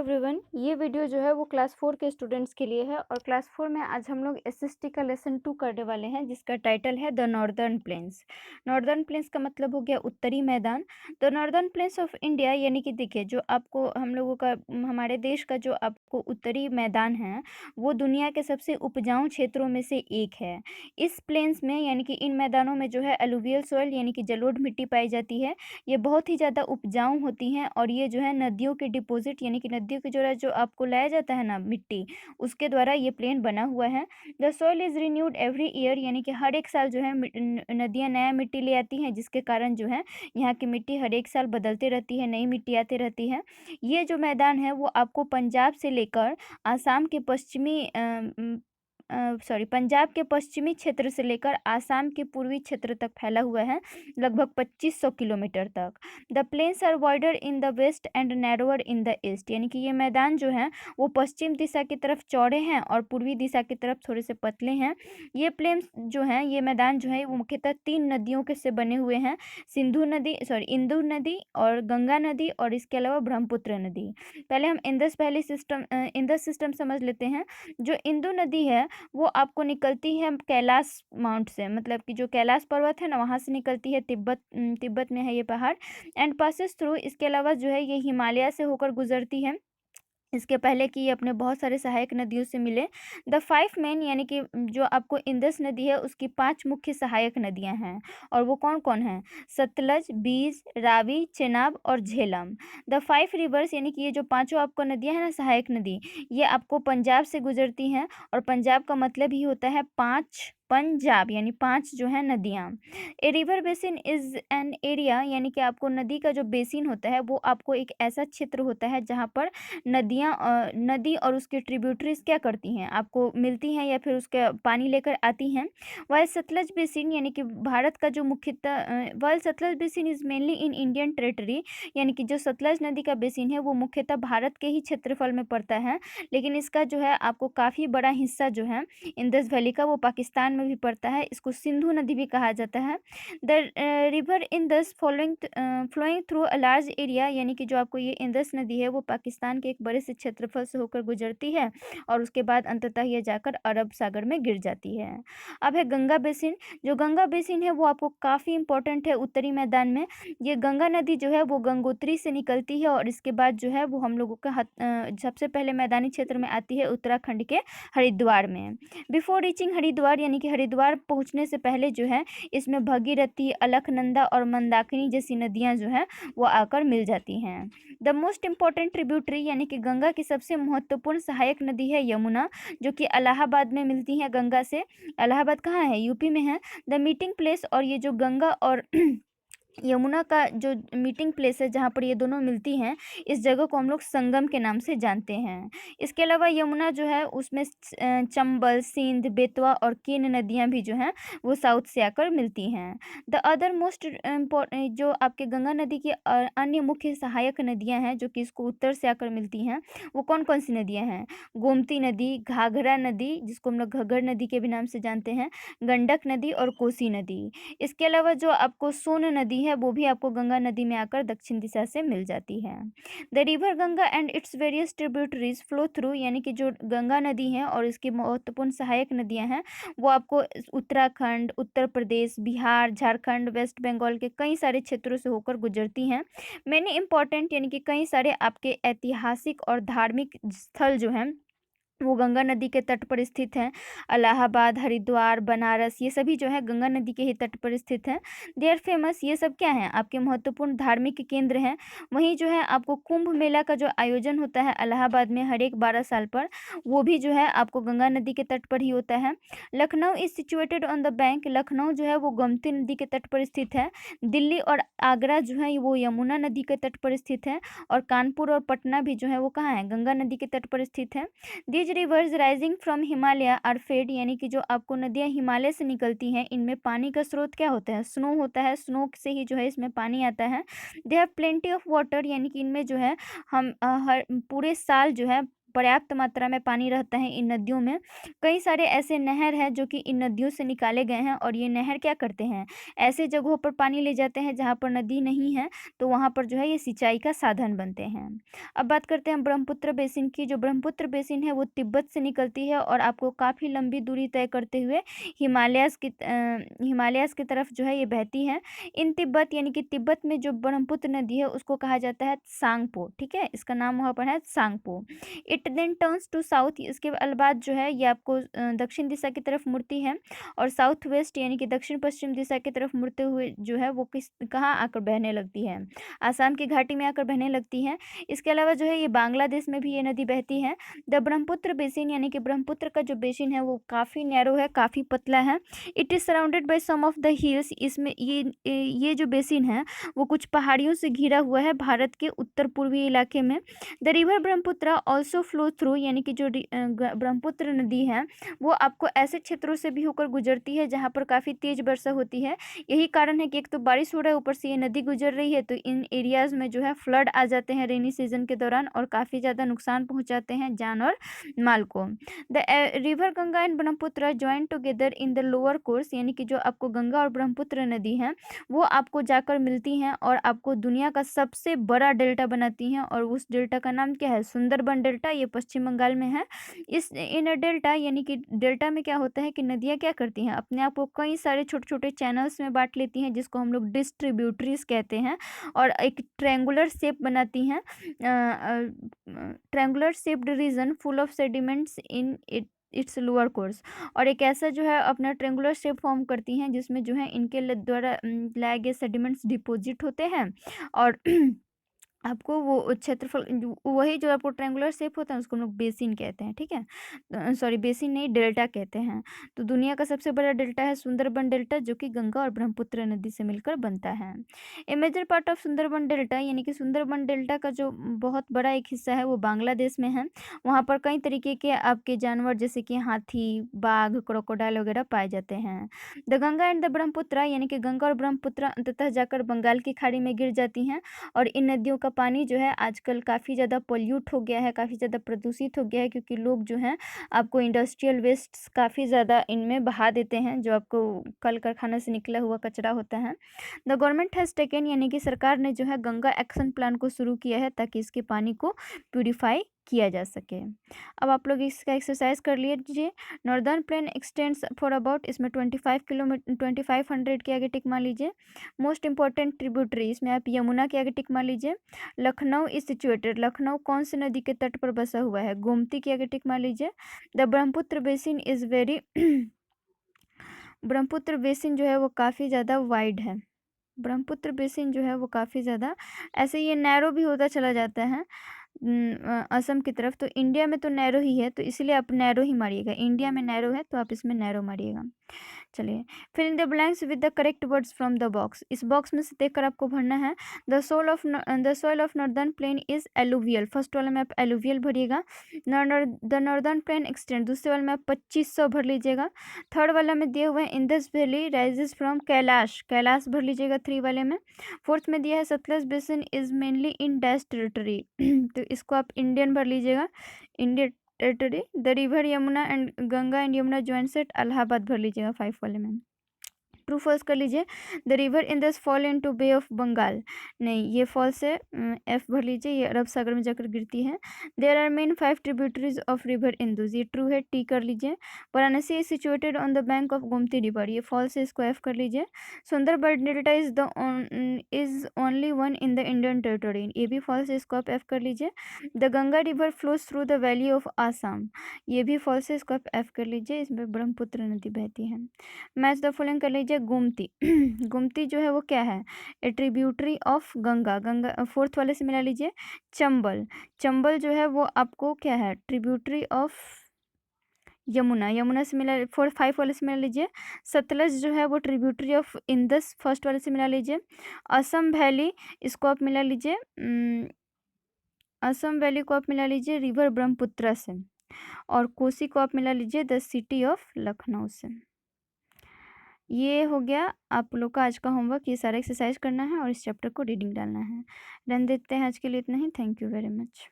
Everyone, ये video जो है वो क्लास 4 के स्टूडेंट्स के लिए है और क्लास 4 में आज हम लोग एसएसटी का लेसन 2 करने वाले हैं जिसका टाइटल है the northern plains. Northern plains का मतलब हो गया उत्तरी मैदान। The northern plains of India यानी कि देखिए जो आपको हम लोगों का हमारे देश का जो आपको उत्तरी मैदान है वो दुनिया के सबसे उपजाऊ क्षेत्रों में से एक है। इस प्लेन्स में यानी कि इन मैदानों में जो है एलुवियल सॉइल यानी कि जलोढ़ मिट्टी पाई जाती है। ये बहुत ही ज़्यादा उपजाऊ होती हैं और ये जो है नदियों के डिपॉजिट यानी कि नदियों के द्वारा जो आपको लाया जाता है ना मिट्टी, उसके द्वारा ये प्लेन बना हुआ है। The soil is renewed every year यानी कि हर एक साल जो है नदियाँ नया मिट्टी ले आती हैं, जिसके कारण जो है यहाँ की मिट्टी हर एक साल बदलते रहती है, नई मिट्टी आती रहती है। ये जो मैदान है वो आपको पंजाब से लेकर आसाम के पंजाब के पश्चिमी क्षेत्र से लेकर आसाम के पूर्वी क्षेत्र तक फैला हुआ है, लगभग 2500 किलोमीटर तक। The plains are wider in the west and narrower in the east यानी कि ये मैदान जो है वो पश्चिम दिशा की तरफ चौड़े हैं और पूर्वी दिशा की तरफ थोड़े से पतले हैं। ये प्लेन्स जो हैं, ये मैदान जो है वो मुख्यतः 3 नदियों के से बने हुए हैं, इंदु नदी और गंगा नदी और इसके अलावा ब्रह्मपुत्र नदी। पहले हम इंदस सिस्टम समझ लेते हैं। जो इंदु नदी है वो आपको निकलती है कैलाश माउंट से, मतलब कि जो कैलाश पर्वत है ना वहाँ से निकलती है, तिब्बत में है ये पहाड़, एंड पासेस थ्रू। इसके अलावा जो है ये हिमालय से होकर गुजरती है, इसके पहले कि ये अपने बहुत सारे सहायक नदियों से मिले। द 5 मेन यानी कि जो आपको इंदस नदी है उसकी 5 मुख्य सहायक नदियां हैं और वो कौन कौन हैं? सतलज, बीज, रावी, चेनाब और झेलम। द 5 रिवर्स यानी कि ये जो पांचों आपको नदियां हैं ना सहायक नदी, ये आपको पंजाब से गुजरती हैं और पंजाब का मतलब ही होता है 5 पंजाब यानी 5 जो है नदियाँ। A river basin is an area यानी कि आपको नदी का जो बेसिन होता है वो आपको एक ऐसा क्षेत्र होता है जहाँ पर नदी और उसके ट्रिब्यूटरीज क्या करती हैं, आपको मिलती हैं या फिर उसका पानी लेकर आती हैं। वाइल सतलज बेसिन यानी कि भारत का जो while Sutlej basin is mainly in Indian territory यानी कि जो सतलज नदी का बेसिन है वो मुख्यतः भारत के ही क्षेत्रफल में पड़ता है, लेकिन इसका जो है आपको काफ़ी बड़ा हिस्सा जो है इंदस वैली का वो पाकिस्तान में भी पड़ता है। इसको सिंधु नदी भी कहा जाता है। The river Indus flowing through a large area यानी कि जो आपको ये इंदस नदी है वो पाकिस्तान के एक बड़े से क्षेत्रफल से होकर गुजरती है और उसके बाद अंततः ये जाकर अरब सागर में गिर जाती है। अब है गंगा बेसिन। जो गंगा बेसिन है वो आपको काफ़ी इंपॉर्टेंट है उत्तरी मैदान में। ये गंगा नदी जो है वो गंगोत्री से निकलती है और इसके बाद जो है वो हम लोगों का सबसे पहले मैदानी क्षेत्र में आती है उत्तराखंड के हरिद्वार में। बिफोर रीचिंग हरिद्वार यानी कि हरिद्वार पहुंचने से पहले जो है इसमें भगीरथी, अलकनंदा और मंदाकिनी जैसी नदियां जो हैं वो आकर मिल जाती हैं। द मोस्ट इम्पॉर्टेंट ट्रिब्यूटरी यानी कि गंगा की सबसे महत्वपूर्ण सहायक नदी है यमुना, जो कि इलाहाबाद में मिलती है गंगा से। इलाहाबाद कहाँ है? यूपी में है। द मीटिंग प्लेस और ये जो गंगा और यमुना का जो मीटिंग प्लेस है जहाँ पर ये दोनों मिलती हैं, इस जगह को हम लोग संगम के नाम से जानते हैं। इसके अलावा यमुना जो है उसमें चंबल, सिंध, बेतवा और केन नदियाँ भी जो हैं वो साउथ से आकर मिलती हैं। द अदर मोस्ट इम्पोर्टेंट जो आपके गंगा नदी की अन्य मुख्य सहायक नदियाँ हैं जो कि इसको उत्तर से आकर मिलती हैं, वो कौन कौन सी नदियाँ हैं? गोमती नदी, घाघरा नदी जिसको हम लोग घग्गर नदी के भी नाम से जानते हैं, गंडक नदी और कोसी नदी। इसके अलावा जो आपको सोन नदी है वो भी आपको गंगा नदी में आकर दक्षिण दिशा से मिल जाती है। The river Ganga and its various tributaries flow through यानी कि जो गंगा नदी है और इसकी महत्वपूर्ण सहायक नदियां हैं वो आपको उत्तराखंड, उत्तर प्रदेश, बिहार, झारखंड, वेस्ट बंगाल के कई सारे क्षेत्रों से होकर गुजरती हैं। मैंने इंपॉर्टेंट यानी कि कई सारे आपके ऐतिहासिक और धार्मिक स्थल जो हैं वो गंगा नदी के तट पर स्थित हैं। इलाहाबाद, हरिद्वार, बनारस ये सभी जो है गंगा नदी के ही तट पर स्थित हैं। दे आर फेमस, ये सब क्या हैं? आपके महत्वपूर्ण धार्मिक केंद्र हैं। वहीं जो है आपको कुंभ मेला का जो आयोजन होता है इलाहाबाद में हर एक 12 साल पर, वो भी जो है आपको गंगा नदी के तट पर ही होता है। Lucknow is situated on the bank, Lucknow जो है वो गोमती नदी के तट पर स्थित है। दिल्ली और आगरा जो है वो यमुना नदी के तट पर स्थित है और कानपुर और पटना भी जो है वो कहाँ है? गंगा नदी के तट पर स्थित है। These rivers rising from Himalaya are fed यानी कि जो आपको नदियाँ हिमालय से निकलती हैं इनमें पानी का स्रोत क्या होता है? स्नो होता है। स्नो से ही जो है इसमें पानी आता है। They have plenty of water यानी कि इनमें जो है हम हर पूरे साल जो है पर्याप्त मात्रा में पानी रहता है इन नदियों में। कई सारे ऐसे नहर हैं जो कि इन नदियों से निकाले गए हैं और ये नहर क्या करते हैं, ऐसे जगहों पर पानी ले जाते हैं जहाँ पर नदी नहीं है, तो वहाँ पर जो है ये सिंचाई का साधन बनते हैं। अब बात करते हैं ब्रह्मपुत्र बेसिन की। जो ब्रह्मपुत्र बेसिन है वो तिब्बत से निकलती है और आपको काफ़ी लंबी दूरी तय करते हुए हिमालयाज़ की तरफ जो है ये बहती है। इन तिब्बत यानी कि तिब्बत में जो ब्रह्मपुत्र नदी है उसको कहा जाता है सांगपो, ठीक है, इसका नाम वहाँ पर है Tsangpo. It then turns to south, इसके बाद जो है ये आपको दक्षिण दिशा की तरफ मुड़ती है और साउथ वेस्ट यानी कि दक्षिण पश्चिम दिशा की तरफ मुड़ते हुए जो है वो कहाँ आकर बहने लगती है, आसाम की घाटी में आकर बहने लगती है। इसके अलावा जो है ये बांग्लादेश में भी ये नदी बहती है। द ब्रह्मपुत्र बेसिन यानी कि ब्रह्मपुत्र का जो बेसिन है वो काफ़ी नैरो है, काफ़ी पतला है। It is surrounded by some of the hills, इसमें ये जो बेसिन है वो कुछ पहाड़ियों से घिरा हुआ है भारत के उत्तर पूर्वी इलाके में। The river Brahmaputra also flow through, यानी कि जो ब्रह्मपुत्र नदी है वो आपको ऐसे क्षेत्रों से भी होकर गुजरती है जहाँ पर काफ़ी तेज वर्षा होती है। यही कारण है कि एक तो बारिश हो रहा है, ऊपर से ये नदी गुजर रही है, तो इन एरियाज़ में जो है फ्लड आ जाते हैं रेनी सीजन के दौरान और काफ़ी ज़्यादा नुकसान पहुँचाते हैं जान और माल को। The river Ganga and Brahmaputra join together in the lower course, यानी कि जो आपको गंगा और ब्रह्मपुत्र नदी है वो आपको जाकर मिलती हैं और आपको दुनिया का सबसे बड़ा डेल्टा बनाती हैं और उस डेल्टा का नाम क्या है, सुंदरबन डेल्टा। ये पश्चिम बंगाल में है। इस इन डेल्टा यानी कि डेल्टा में क्या होता है कि नदियाँ क्या करती हैं, अपने आप को कई सारे छोटे छोटे चैनल्स में बांट लेती हैं जिसको हम लोग डिस्ट्रीब्यूटरीज कहते हैं और एक ट्रायंगुलर शेप बनाती हैं, triangular shaped region full of sediments in its lower course, और एक ऐसा जो है अपना ट्रेंगुलर शेप फॉर्म करती हैं जिसमें जो है इनके द्वारा लाए गए सेडिमेंट्स डिपॉजिट होते हैं और आपको वो क्षेत्रफल वही जो आपको ट्रायंगुलर शेप होता है उसको हम लोग बेसिन कहते हैं, ठीक है, सॉरी बेसिन नहीं, डेल्टा कहते हैं। तो दुनिया का सबसे बड़ा डेल्टा है सुंदरबन डेल्टा जो कि गंगा और ब्रह्मपुत्र नदी से मिलकर बनता है। A major part of Sundarban delta यानी कि सुंदरबन डेल्टा का जो बहुत बड़ा एक हिस्सा है वो बांग्लादेश में है। वहाँ पर कई तरीके के आपके जानवर जैसे कि हाथी, बाघ, क्रोकोडाइल वगैरह पाए जाते हैं। The Ganga and the Brahmaputra यानी कि गंगा और ब्रह्मपुत्र अंततः जाकर बंगाल की खाड़ी में गिर जाती हैं और इन नदियों का पानी जो है आजकल काफ़ी ज़्यादा पोल्यूट हो गया है, काफ़ी ज़्यादा प्रदूषित हो गया है क्योंकि लोग जो हैं आपको इंडस्ट्रियल वेस्ट काफ़ी ज़्यादा इनमें बहा देते हैं जो आपको कल कारखाना से निकला हुआ कचरा होता है। द गवर्नमेंट हैज़ टेकन यानी कि सरकार ने जो है गंगा एक्शन प्लान को शुरू किया है ताकि इसके पानी को प्यूरिफाई किया जा सके। अब आप लोग इसका एक्सरसाइज कर लीजिए। Northern plain x tends for about, इसमें 25 किलोमीटर 2500 के आगे टिक मान लीजिए। मोस्ट इंपॉर्टेंट ट्रिब्यूटरी, इसमें आप यमुना के आगे टिक मान लीजिए। लखनऊ इज सिचुएटेड, लखनऊ कौन सी नदी के तट पर बसा हुआ है, गोमती के आगे टिक मान लीजिए। The Brahmaputra basin is very Brahmaputra basin जो है वो काफ़ी ज़्यादा वाइड है। ब्रह्मपुत्र बेसिन जो है वो काफ़ी ज़्यादा ऐसे ये नैरो भी होता चला जाता है असम की तरफ। तो इंडिया में तो नैरो ही है तो इसलिए आप नैरो ही मारिएगा, इंडिया में नैरो है तो आप इसमें नैरो मारिएगा। चलिए, fill in the blanks with the correct words from the box, इस बॉक्स में से देखकर आपको भरना है। The soil of northern plain is alluvial, first वाले में आप एलुवियल भरिएगा। द नॉर्दर्न प्लेन एक्सटेंड, दूसरे वाले में आप 2500 भर लीजिएगा। थर्ड वाला में दिया हुआ है Indus valley rises from Kailash, Kailash भर लीजिएगा 3 वाले में। फोर्थ में दिया है Sutlej basin is mainly in dash territory तो इसको आप इंडियन भर लीजिएगा, Indian territory. The river Yamuna and Ganga and Yamuna joints at Allahabad भर लीजिएगा 5 वाले में। ट्रू फॉल्स कर लीजिए। The river Indus fall into bay of Bengal, नहीं ये फॉल्स है, एफ भर लीजिए, ये अरब सागर में जाकर गिरती है। There are main 5 tributaries of river Indus, ये ट्रू है, टी कर लीजिए। Varanasi is situated on the bank of Gomti river, ये फॉल्स है, इसको एफ कर लीजिए। Sundarban delta is only one in the Indian territory, ये भी फॉल्स है, इसको आप एफ कर लीजिए। The Ganga river flows through the valley of Assam, ये भी फॉल्स है, इसको आप एफ कर लीजिए, इसमें ब्रह्मपुत्र नदी बहती है। मैच द फॉलोइंग कर लीजिए। गोमती गोमती जो है वो क्या है, ए tributary of Ganga, Ganga fourth वाले से मिला लीजिए। चंबल, चंबल जो है वो आपको क्या है, ट्रिब्यूटरी ऑफ यमुना, यमुना से मिला 5 वाले से मिला लीजिए। सतलज जो है वो ट्रिब्यूटरी ऑफ इंदस, फर्स्ट वाले से मिला लीजिए। असम वैली, इसको आप मिला लीजिए, असम वैली को आप मिला लीजिए रिवर ब्रह्मपुत्र से, और कोसी को आप मिला लीजिए द सिटी ऑफ लखनऊ से। ये हो गया आप लोग का आज का होमवर्क, ये सारा एक्सरसाइज करना है और इस चैप्टर को रीडिंग डालना है। डन, देते हैं आज के लिए इतना ही। Thank you very much.